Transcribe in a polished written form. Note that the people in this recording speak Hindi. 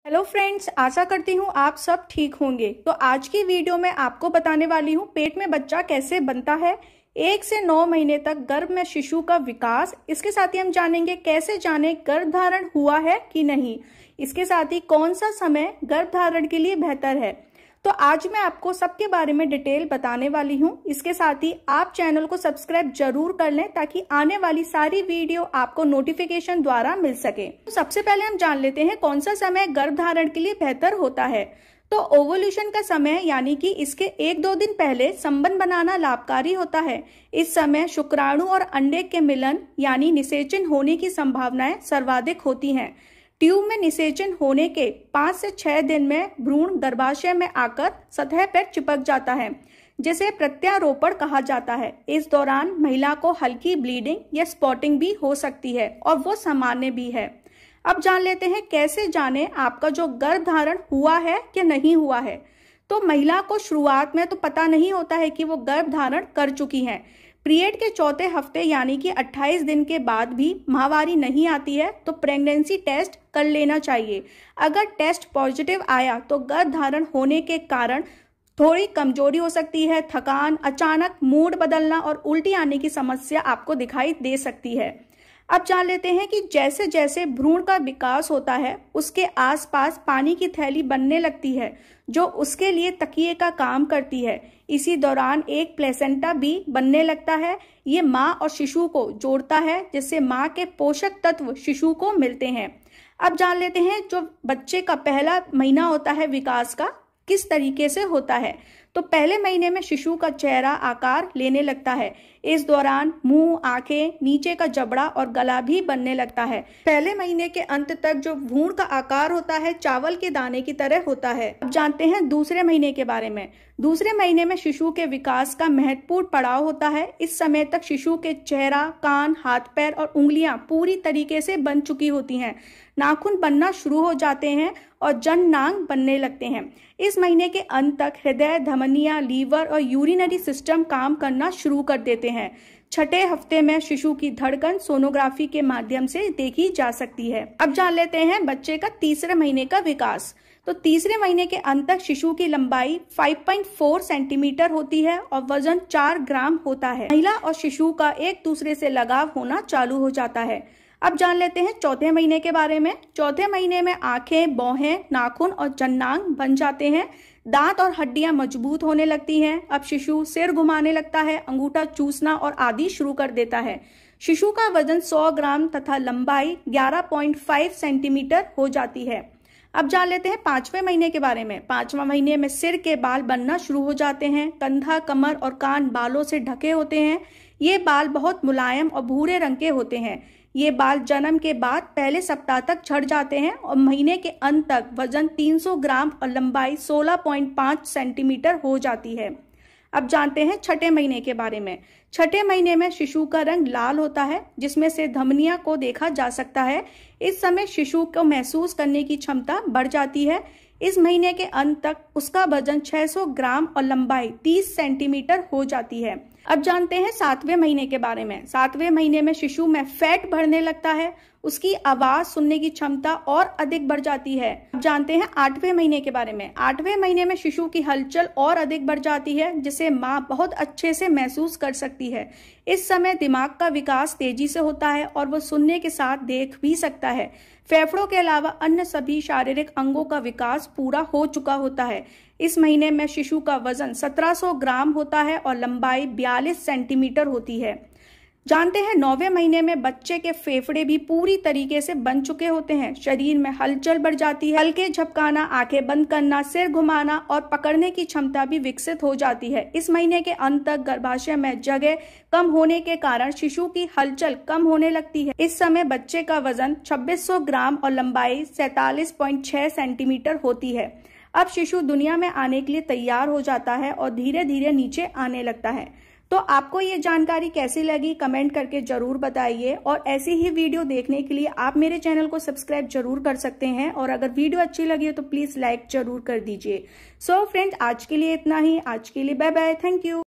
हेलो फ्रेंड्स, आशा करती हूँ आप सब ठीक होंगे। तो आज की वीडियो में आपको बताने वाली हूँ पेट में बच्चा कैसे बनता है, 1 से 9 महीने तक गर्भ में शिशु का विकास। इसके साथ ही हम जानेंगे कैसे जाने गर्भधारण हुआ है कि नहीं। इसके साथ ही कौन सा समय गर्भधारण के लिए बेहतर है। तो आज मैं आपको सबके बारे में डिटेल बताने वाली हूँ। इसके साथ ही आप चैनल को सब्सक्राइब जरूर कर लें ताकि आने वाली सारी वीडियो आपको नोटिफिकेशन द्वारा मिल सके। तो सबसे पहले हम जान लेते हैं कौन सा समय गर्भधारण के लिए बेहतर होता है। तो ओवुलेशन का समय यानी कि इसके 1-2 दिन पहले संबंध बनाना लाभकारी होता है। इस समय शुक्राणु और अंडे के मिलन यानी निषेचन होने की संभावनाएं सर्वाधिक होती हैं। ट्यूब में निषेचन होने के 5 से 6 दिन में भ्रूण गर्भाशय में आकर सतह पर चिपक जाता है, जिसे प्रत्यारोपण कहा जाता है। इस दौरान महिला को हल्की ब्लीडिंग या स्पॉटिंग भी हो सकती है और वो सामान्य भी है। अब जान लेते हैं कैसे जाने आपका जो गर्भधारण हुआ है या नहीं हुआ है। तो महिला को शुरुआत में तो पता नहीं होता है कि वो गर्भधारण कर चुकी है। पीरियड के चौथे हफ्ते यानी कि 28 दिन के बाद भी माहवारी नहीं आती है तो प्रेगनेंसी टेस्ट कर लेना चाहिए। अगर टेस्ट पॉजिटिव आया तो गर्भधारण होने के कारण थोड़ी कमजोरी हो सकती है, थकान, अचानक मूड बदलना और उल्टी आने की समस्या आपको दिखाई दे सकती है। अब जान लेते हैं कि जैसे जैसे भ्रूण का विकास होता है उसके आसपास पानी की थैली बनने लगती है जो उसके लिए तकिए का काम करती है। इसी दौरान एक प्लेसेंटा भी बनने लगता है। ये माँ और शिशु को जोड़ता है जिससे माँ के पोषक तत्व शिशु को मिलते हैं। अब जान लेते हैं जो बच्चे का पहला महीना होता है विकास का किस तरीके से होता है। तो पहले महीने में शिशु का चेहरा आकार लेने लगता है। इस दौरान मुंह, आंखें, नीचे का जबड़ा और गला भी बनने लगता है। पहले महीने के अंत तक जो भ्रूण का आकार होता है चावल के दाने की तरह होता है। अब जानते हैं दूसरे महीने के बारे में। दूसरे महीने में शिशु के विकास का महत्वपूर्ण पड़ाव होता है। इस समय तक शिशु के चेहरा, कान, हाथ पैर और उंगलियां पूरी तरीके से बन चुकी होती हैं। नाखून बनना शुरू हो जाते हैं और जननांग बनने लगते हैं। इस महीने के अंत तक हृदय, धमनियां, लीवर और यूरिनरी सिस्टम काम करना शुरू कर देते हैं। छठे हफ्ते में शिशु की धड़कन सोनोग्राफी के माध्यम से देखी जा सकती है। अब जान लेते हैं बच्चे का तीसरे महीने का विकास। तो तीसरे महीने के अंत तक शिशु की लंबाई 5.4 सेंटीमीटर होती है और वजन 4 ग्राम होता है। महिला और शिशु का एक दूसरे से लगाव होना चालू हो जाता है। अब जान लेते हैं चौथे महीने के बारे में। चौथे महीने में आंखें, भौहें, नाखून और जननांग बन जाते हैं। दांत और हड्डियां मजबूत होने लगती हैं। अब शिशु सिर घुमाने लगता है, अंगूठा चूसना और आदि शुरू कर देता है। शिशु का वजन 100 ग्राम तथा लंबाई 11.5 सेंटीमीटर हो जाती है। अब जान लेते हैं 5वें महीने के बारे में। 5वां महीने में सिर के बाल बनना शुरू हो जाते हैं। कंधा, कमर और कान बालों से ढके होते हैं। ये बाल बहुत मुलायम और भूरे रंग के होते हैं। ये बाल जन्म के बाद पहले सप्ताह तक झड़ जाते हैं और महीने के अंत तक वजन 300 ग्राम और लंबाई 16.5 सेंटीमीटर हो जाती है। अब जानते हैं छठे महीने के बारे में। छठे महीने में शिशु का रंग लाल होता है जिसमें से धमनियों को देखा जा सकता है। इस समय शिशु को महसूस करने की क्षमता बढ़ जाती है। इस महीने के अंत तक उसका वजन 600 ग्राम और लंबाई 30 सेंटीमीटर हो जाती है। अब जानते हैं 7वें महीने के बारे में। 7वें महीने में शिशु में फैट बढ़ने लगता है। उसकी आवाज सुनने की क्षमता और अधिक बढ़ जाती है। अब जानते हैं 8वें महीने के बारे में। 8वें महीने में शिशु की हलचल और अधिक बढ़ जाती है जिसे माँ बहुत अच्छे से महसूस कर सकती है। इस समय दिमाग का विकास तेजी से होता है और वो सुनने के साथ देख भी सकता है। फेफड़ों के अलावा अन्य सभी शारीरिक अंगों का विकास पूरा हो चुका होता है। इस महीने में शिशु का वजन 1700 ग्राम होता है और लंबाई 42 सेंटीमीटर होती है। जानते हैं 9वें महीने में बच्चे के फेफड़े भी पूरी तरीके से बन चुके होते हैं। शरीर में हलचल बढ़ जाती है। हल्के झपकाना, आंखें बंद करना, सिर घुमाना और पकड़ने की क्षमता भी विकसित हो जाती है। इस महीने के अंत तक गर्भाशय में जगह कम होने के कारण शिशु की हलचल कम होने लगती है। इस समय बच्चे का वजन 2600 ग्राम और लंबाई 47.6 सेंटीमीटर होती है। अब शिशु दुनिया में आने के लिए तैयार हो जाता है और धीरे धीरे नीचे आने लगता है। तो आपको ये जानकारी कैसी लगी कमेंट करके जरूर बताइए और ऐसी ही वीडियो देखने के लिए आप मेरे चैनल को सब्सक्राइब जरूर कर सकते हैं और अगर वीडियो अच्छी लगी हो तो प्लीज लाइक जरूर कर दीजिए। सो फ्रेंड्स, आज के लिए इतना ही। आज के लिए बाय बाय, थैंक यू।